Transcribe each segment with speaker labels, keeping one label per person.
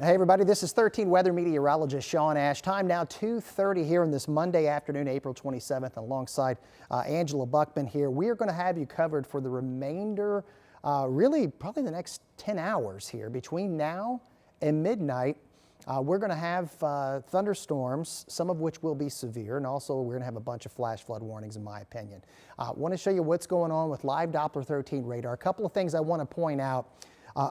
Speaker 1: Hey everybody, this is 13 weather meteorologist Sean Ash. Time now 2:30 here on this Monday afternoon, April 27th, alongside Angela Buckman here. We are going to have you covered for the remainder, really probably the next 10 hours here. Between now and midnight, we're going to have thunderstorms, some of which will be severe, and also we're going to have a bunch of flash flood warnings in my opinion. I want to show you what's going on with live Doppler 13 radar. A couple of things I want to point out.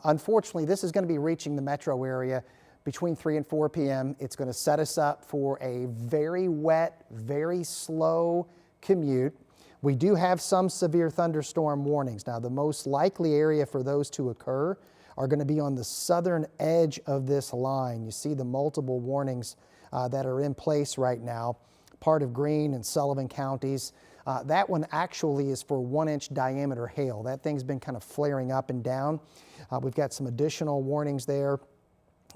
Speaker 1: Unfortunately, this is going to be reaching the metro area between 3 and 4 p.m. It's going to set us up for a very wet, very slow commute. We do have some severe thunderstorm warnings. Now, the most likely area for those to occur are going to be on the southern edge of this line. You see the multiple warnings that are in place right now, part of Greene and Sullivan counties. That one actually is for 1-inch diameter hail. That thing's been kind of flaring up and down. We've got some additional warnings there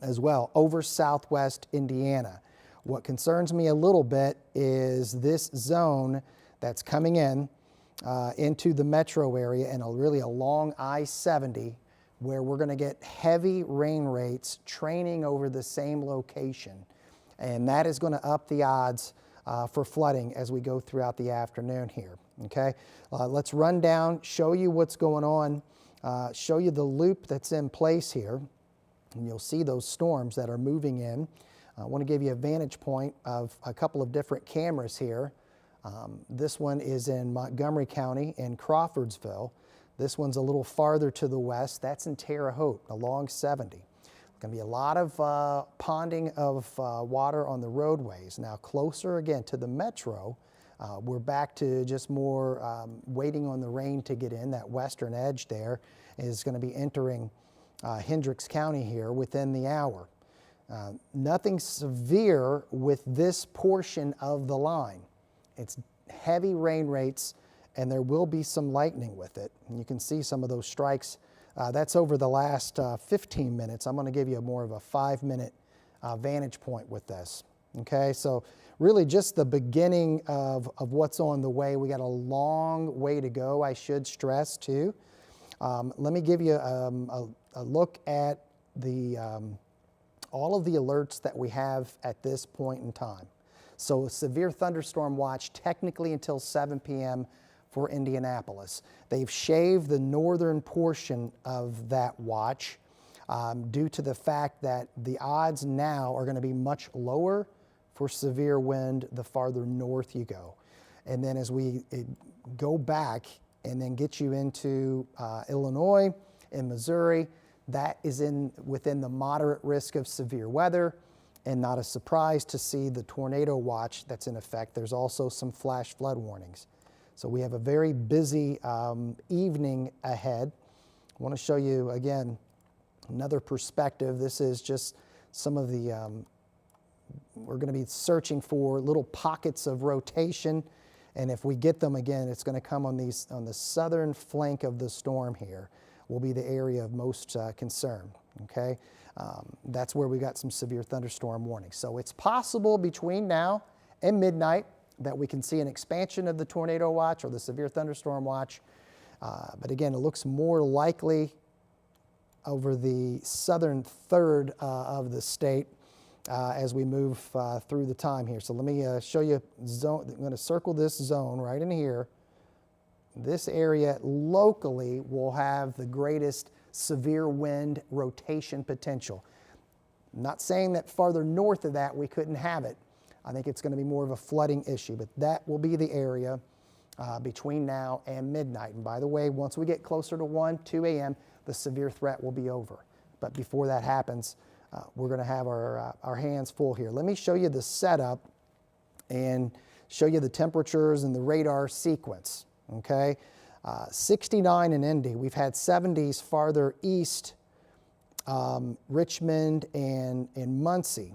Speaker 1: as well over southwest Indiana. What concerns me a little bit is this zone that's coming in into the metro area and really along I-70, where we're going to get heavy rain rates training over the same location. And that is going to up the odds for flooding as we go throughout the afternoon here. Okay, let's run down, show you what's going on, show you the loop that's in place here, and you'll see those storms that are moving in. I want to give you a vantage point of a couple of different cameras here. This one is in Montgomery County in Crawfordsville. This one's a little farther to the west. That's in Terre Haute along 70. Going to be a lot of ponding of water on the roadways. Now closer again to the metro, we're back to just more waiting on the rain to get in. That western edge there is going to be entering Hendricks County here within the hour. Nothing severe with this portion of the line. It's heavy rain rates and there will be some lightning with it. And you can see some of those strikes. That's over the last 15 minutes. I'm going to give you more of a 5-minute vantage point with this. Okay, so really just the beginning of what's on the way. We got a long way to go, I should stress too. Let me give you a look at all of the alerts that we have at this point in time. So a severe thunderstorm watch technically until 7 p.m. for Indianapolis. They've shaved the northern portion of that watch due to the fact that the odds now are going to be much lower for severe wind the farther north you go. And then as we go back and then get you into Illinois and Missouri, that is within the moderate risk of severe weather, and not a surprise to see the tornado watch that's in effect. There's also some flash flood warnings. So we have a very busy evening ahead. I want to show you again another perspective. This is just some of the, we're going to be searching for little pockets of rotation, and if we get them again, it's going to come on the southern flank of the storm here will be the area of most concern. Okay, that's where we got some severe thunderstorm warnings. So it's possible between now and midnight that we can see an expansion of the tornado watch or the severe thunderstorm watch. But again, it looks more likely over the southern third of the state as we move through the time here. So let me show you zone. I'm going to circle this zone right in here. This area locally will have the greatest severe wind rotation potential. I'm not saying that farther north of that we couldn't have it. I think it's going to be more of a flooding issue, but that will be the area between now and midnight. And by the way, once we get closer to 1, 2 a.m., the severe threat will be over. But before that happens, we're going to have our hands full here. Let me show you the setup and show you the temperatures and the radar sequence. Okay, 69 in Indy. We've had 70s farther east, Richmond and Muncie.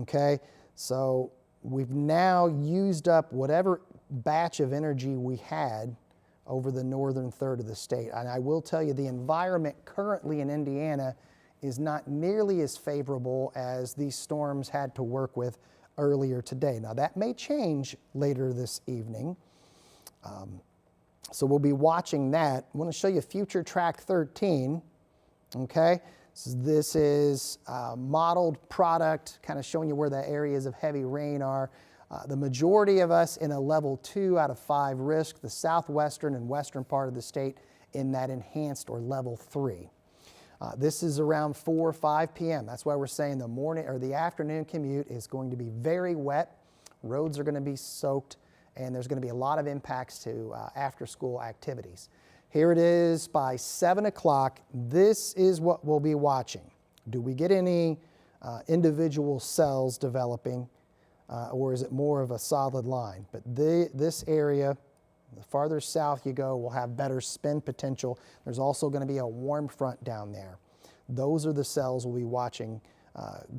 Speaker 1: Okay. So we've now used up whatever batch of energy we had over the northern third of the state. And I will tell you the environment currently in Indiana is not nearly as favorable as these storms had to work with earlier today. Now that may change later this evening. So we'll be watching that. I want to show you future track 13. Okay, So this is a modeled product, kind of showing you where the areas of heavy rain are. The majority of us in a level 2 out of 5 risk, the southwestern and western part of the state in that enhanced or level 3. This is around 4 or 5 p.m. That's why we're saying the morning or the afternoon commute is going to be very wet. Roads are going to be soaked, and there's going to be a lot of impacts to after-school activities. Here it is by 7 o'clock. This is what we'll be watching. Do we get any individual cells developing, or is it more of a solid line? But this area, the farther south you go, will have better spin potential. There's also going to be a warm front down there. Those are the cells we'll be watching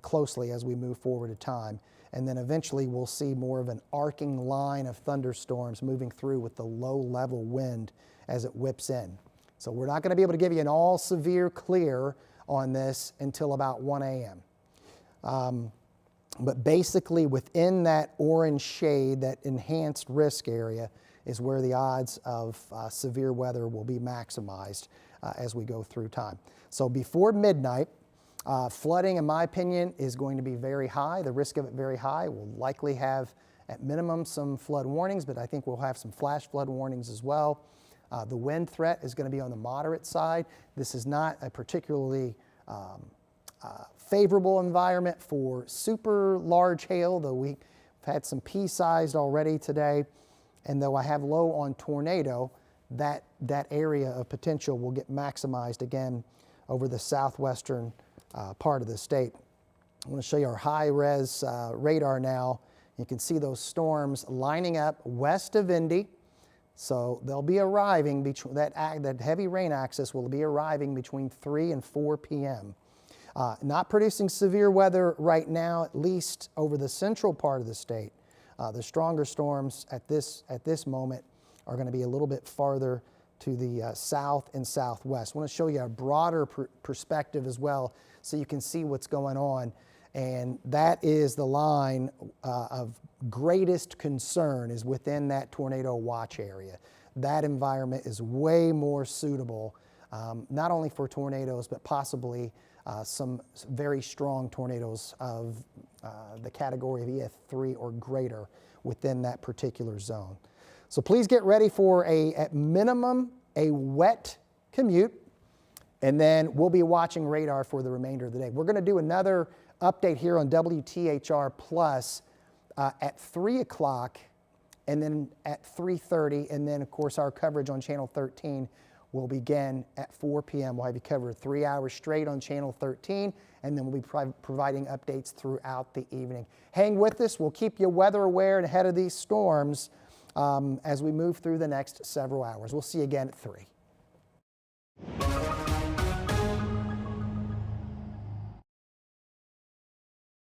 Speaker 1: closely as we move forward in time. And then eventually we'll see more of an arcing line of thunderstorms moving through with the low-level wind as it whips in. So we're not going to be able to give you an all-severe clear on this until about 1 a.m. But basically within that orange shade, that enhanced risk area, is where the odds of severe weather will be maximized as we go through time. So before midnight, flooding, in my opinion, is going to be very high. The risk of it very high. We'll likely have, at minimum, some flood warnings, but I think we'll have some flash flood warnings as well. The wind threat is going to be on the moderate side. This is not a particularly favorable environment for super large hail, though we've had some pea-sized already today. And though I have low on tornado, that area of potential will get maximized again over the southwestern part of the state. I want to show you our high-res radar now. You can see those storms lining up west of Indy. So they'll be arriving, between that heavy rain axis will be arriving between 3 and 4 p.m. Not producing severe weather right now, at least over the central part of the state. The stronger storms at this moment are going to be a little bit farther to the south and southwest. I want to show you a broader perspective as well so you can see what's going on. And that is the line of greatest concern is within that tornado watch area. That environment is way more suitable, not only for tornadoes, but possibly some very strong tornadoes of the category of EF3 or greater within that particular zone. So please get ready for at minimum, a wet commute, and then we'll be watching radar for the remainder of the day. We're going to do another update here on WTHR Plus at 3 o'clock and then at 3:30, and then of course our coverage on Channel 13 will begin at 4 p.m. We'll have you covered 3 hours straight on Channel 13, and then we'll be providing updates throughout the evening. Hang with us. We'll keep you weather aware and ahead of these storms as we move through the next several hours. We'll see you again at 3.